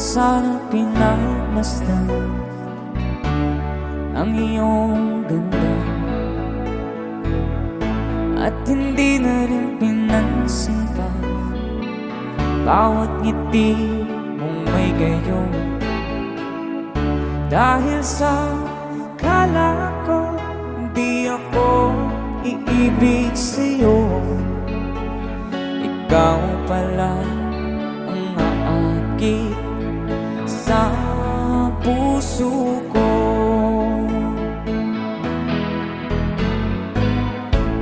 sana pinagmasdan ang iyong ganda, at hindi na rin pinansin pa bawat ngiti mong may gayon. Dahil sa akala ko hindi ako iibig sa'yo, ikaw pala ang aakit sa puso ko.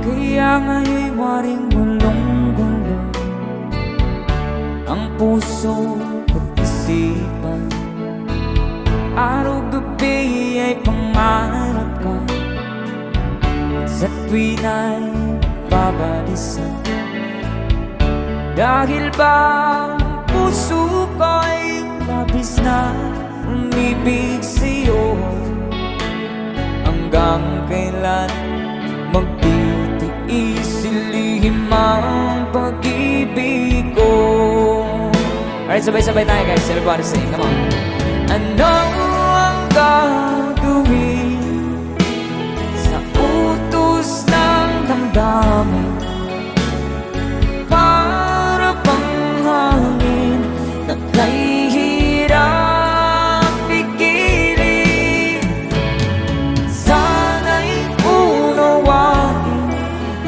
Kaya nga'y waring gulong-gulo ang puso at isipan. Araw-gabi ay pangarap ka, at sa tuwin ay babalisan. Dahil ba ang puso ko'y labis na umibig sa'yo, hanggang kailan magtitiis ilihim ang pag-ibig ko. Alright, sabay-sabay tayo guys, everybody sing, come on. Ano ang gagawin sa utos ng damdamin? Para bang hangin na kay hirap pigilin. Sana'y unawain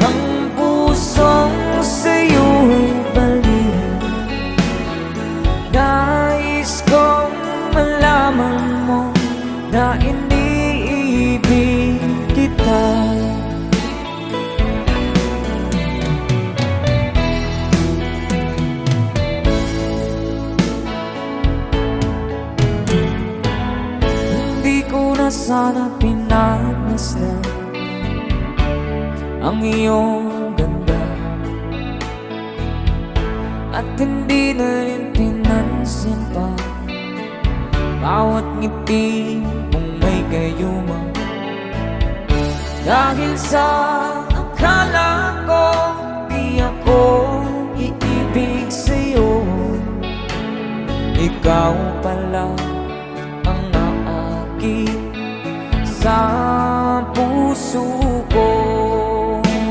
ang pusong sa'yo'y balik. Nais kong malaman mo na iniibig kita. Hindi ko na sana pinagmasdan ang iyong ganda, at hindi na rin pinansin pa bawat ngiti mong may gayuma. Dahil sa akala ko di ako iibig sa'yo, ikaw pala ang naakit sa puso ko.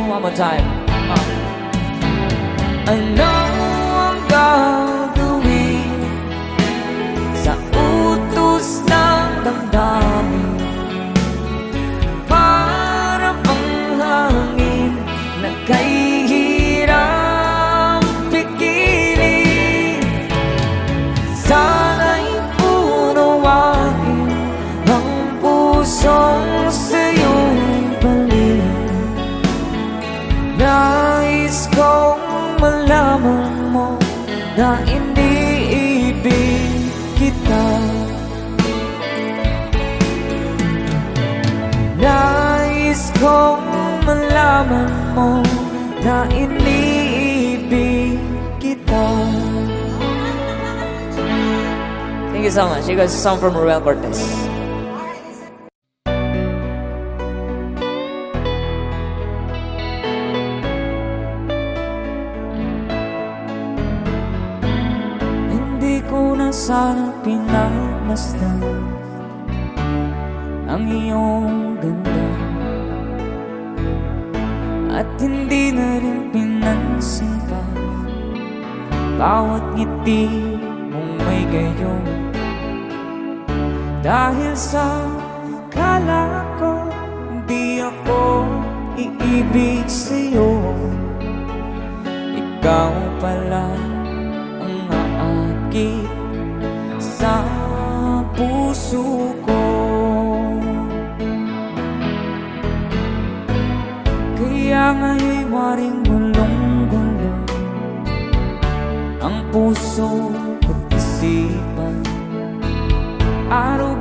One more time. Ano ang gagawin sa utos ng damdamin? Para bang hangin na kay hirap pigilin. Sana'y unawain ang pusong sa'yo'y balik. Nais kong malaman mo na iniibig kita. Nais kong malaman mo na iniibig kita. Thank you so much. You guys, a song from Ruel Cortez. Hindi ko na sana pinagmasdan ang iyong ganda, at hindi na rin pinansin pa bawat ngiti mong may gayon. Dahil sa akala ko hindi ako iibig sa'yo, ikaw pala ang aakit sa puso ko. Kaya nga'y waring gulong-gulo ang puso at isipan. Araw